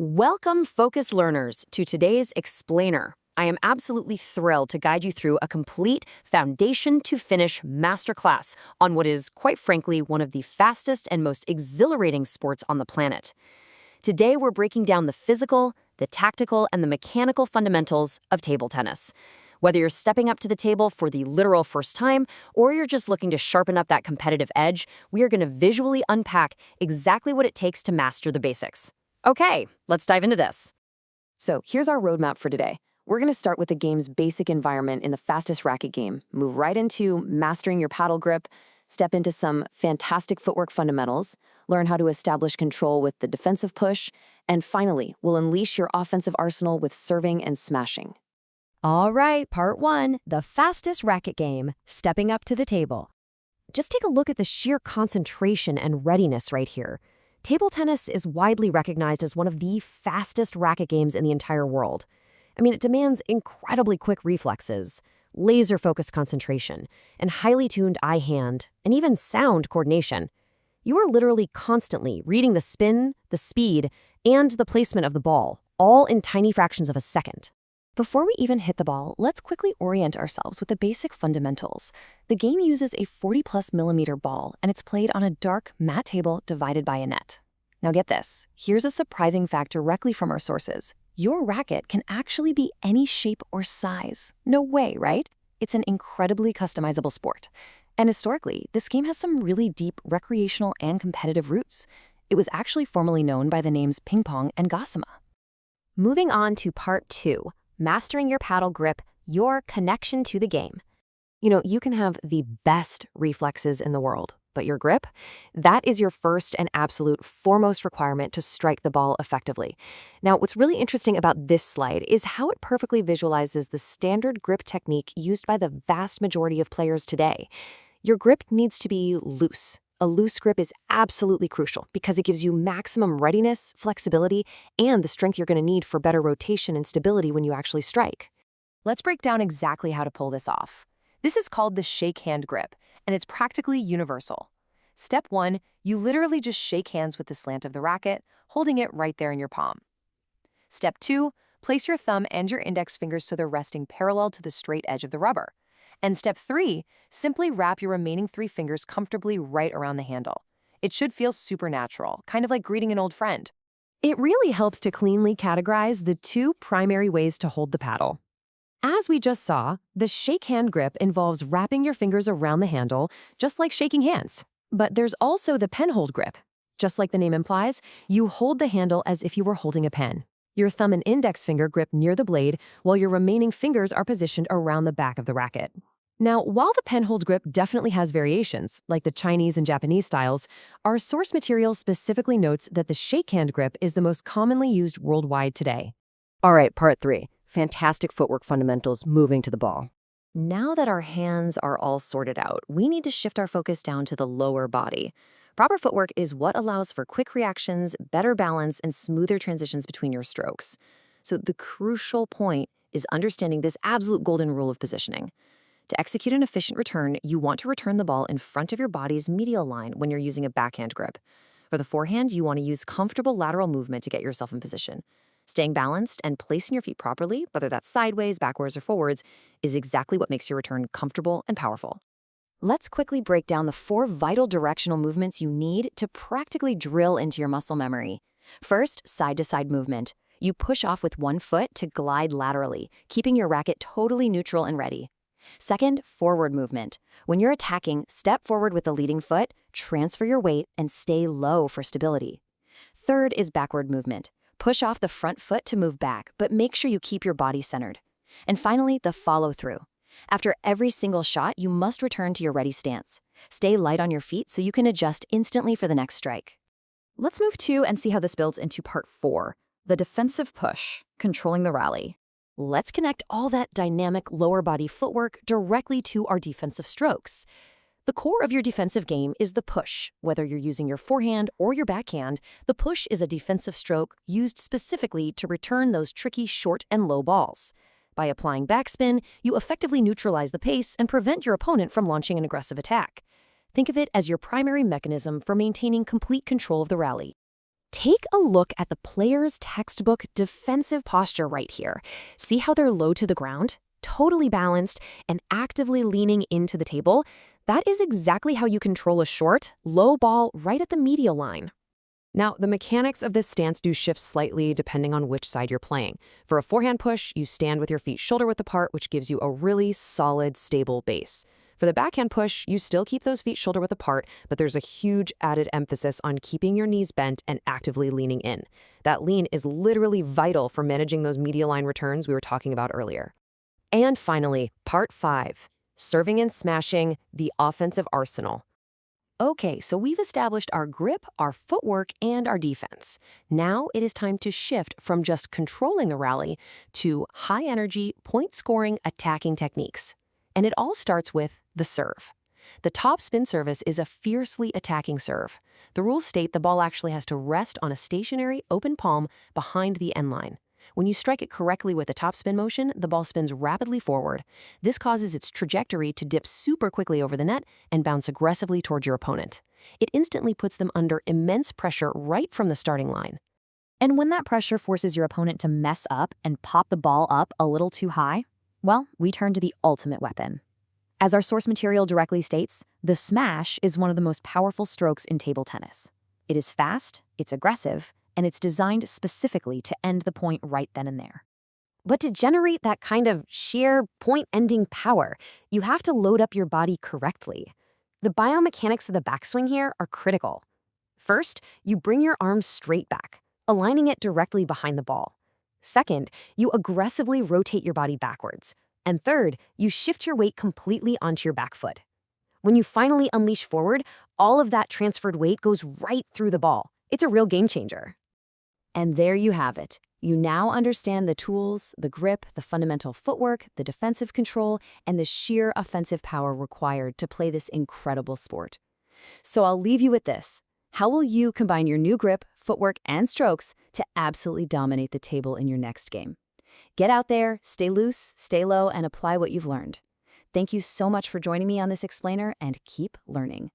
Welcome, focus learners, to today's Explainer. I am absolutely thrilled to guide you through a complete foundation-to-finish masterclass on what is, quite frankly, one of the fastest and most exhilarating sports on the planet. Today, we're breaking down the physical, the tactical, and the mechanical fundamentals of table tennis. Whether you're stepping up to the table for the literal first time, or you're just looking to sharpen up that competitive edge, we are going to visually unpack exactly what it takes to master the basics. Okay, let's dive into this. So here's our roadmap for today. We're going to start with the game's basic environment in the fastest racket game, move right into mastering your paddle grip, step into some fantastic footwork fundamentals, learn how to establish control with the defensive push, and finally, we'll unleash your offensive arsenal with serving and smashing. All right, part one, the fastest racket game, stepping up to the table. Just take a look at the sheer concentration and readiness right here. Table tennis is widely recognized as one of the fastest racket games in the entire world. I mean, it demands incredibly quick reflexes, laser-focused concentration, and highly tuned eye-hand, and even sound coordination. You are literally constantly reading the spin, the speed, and the placement of the ball, all in tiny fractions of a second. Before we even hit the ball, let's quickly orient ourselves with the basic fundamentals. The game uses a 40+ millimeter ball, and it's played on a dark, matte table divided by a net. Now get this, here's a surprising fact directly from our sources. Your racket can actually be any shape or size. No way, right? It's an incredibly customizable sport. And historically, this game has some really deep recreational and competitive roots. It was actually formerly known by the names ping pong and gossamer. Moving on to part two. Mastering your paddle grip, your connection to the game. You know, you can have the best reflexes in the world, but your grip, that is your first and absolute foremost requirement to strike the ball effectively. Now, what's really interesting about this slide is how it perfectly visualizes the standard grip technique used by the vast majority of players today. Your grip needs to be loose. A loose grip is absolutely crucial because it gives you maximum readiness, flexibility, and the strength you're going to need for better rotation and stability when you actually strike. Let's break down exactly how to pull this off. This is called the shakehand grip, and it's practically universal. Step one, you literally just shake hands with the slant of the racket, holding it right there in your palm. Step two, place your thumb and your index fingers so they're resting parallel to the straight edge of the rubber. And step three, simply wrap your remaining 3 fingers comfortably right around the handle. It should feel supernatural, kind of like greeting an old friend. It really helps to cleanly categorize the 2 primary ways to hold the paddle. As we just saw, the shakehand grip involves wrapping your fingers around the handle, just like shaking hands. But there's also the penhold grip. Just like the name implies, you hold the handle as if you were holding a pen. Your thumb and index finger grip near the blade, while your remaining fingers are positioned around the back of the racket. Now, while the penhold grip definitely has variations, like the Chinese and Japanese styles, our source material specifically notes that the shakehand grip is the most commonly used worldwide today. All right, part three, fantastic footwork fundamentals moving to the ball. Now that our hands are all sorted out, we need to shift our focus down to the lower body. Proper footwork is what allows for quick reactions, better balance, and smoother transitions between your strokes. So the crucial point is understanding this absolute golden rule of positioning. To execute an efficient return, you want to return the ball in front of your body's medial line when you're using a backhand grip. For the forehand, you want to use comfortable lateral movement to get yourself in position. Staying balanced and placing your feet properly, whether that's sideways, backwards, or forwards, is exactly what makes your return comfortable and powerful. Let's quickly break down the 4 vital directional movements you need to practically drill into your muscle memory. First, side-to-side movement. You push off with one foot to glide laterally, keeping your racket totally neutral and ready. Second, forward movement. When you're attacking, step forward with the leading foot, transfer your weight, and stay low for stability. Third is backward movement. Push off the front foot to move back, but make sure you keep your body centered. And finally, the follow-through. After every single shot, you must return to your ready stance. Stay light on your feet so you can adjust instantly for the next strike. Let's move to and see how this builds into part 4, the defensive push, controlling the rally. Let's connect all that dynamic lower body footwork directly to our defensive strokes. The core of your defensive game is the push. Whether you're using your forehand or your backhand, the push is a defensive stroke used specifically to return those tricky short and low balls. By applying backspin, you effectively neutralize the pace and prevent your opponent from launching an aggressive attack. Think of it as your primary mechanism for maintaining complete control of the rally. Take a look at the player's textbook defensive posture right here. See how they're low to the ground, totally balanced, and actively leaning into the table? That is exactly how you control a short, low ball right at the medial line. Now, the mechanics of this stance do shift slightly depending on which side you're playing. For a forehand push, you stand with your feet shoulder-width apart, which gives you a really solid, stable base. For the backhand push, you still keep those feet shoulder-width apart, but there's a huge added emphasis on keeping your knees bent and actively leaning in. That lean is literally vital for managing those medial line returns we were talking about earlier. And finally, part 5, serving and smashing, the offensive arsenal. Okay, so we've established our grip, our footwork, and our defense. Now it is time to shift from just controlling the rally to high-energy, point-scoring, attacking techniques. And it all starts with the serve. The top spin service is a fiercely attacking serve. The rules state the ball actually has to rest on a stationary, open palm behind the end line. When you strike it correctly with a top spin motion, the ball spins rapidly forward. This causes its trajectory to dip super quickly over the net and bounce aggressively towards your opponent. It instantly puts them under immense pressure right from the starting line. And when that pressure forces your opponent to mess up and pop the ball up a little too high, well, we turn to the ultimate weapon. As our source material directly states, the smash is one of the most powerful strokes in table tennis. It is fast, it's aggressive, and it's designed specifically to end the point right then and there. But to generate that kind of sheer point-ending power, you have to load up your body correctly. The biomechanics of the backswing here are critical. First, you bring your arms straight back, aligning it directly behind the ball. Second, you aggressively rotate your body backwards. And third, you shift your weight completely onto your back foot. When you finally unleash forward, all of that transferred weight goes right through the ball. It's a real game changer. And there you have it. You now understand the tools, the grip, the fundamental footwork, the defensive control, and the sheer offensive power required to play this incredible sport. So I'll leave you with this. How will you combine your new grip, footwork, and strokes to absolutely dominate the table in your next game? Get out there, stay loose, stay low, and apply what you've learned. Thank you so much for joining me on this explainer, and keep learning.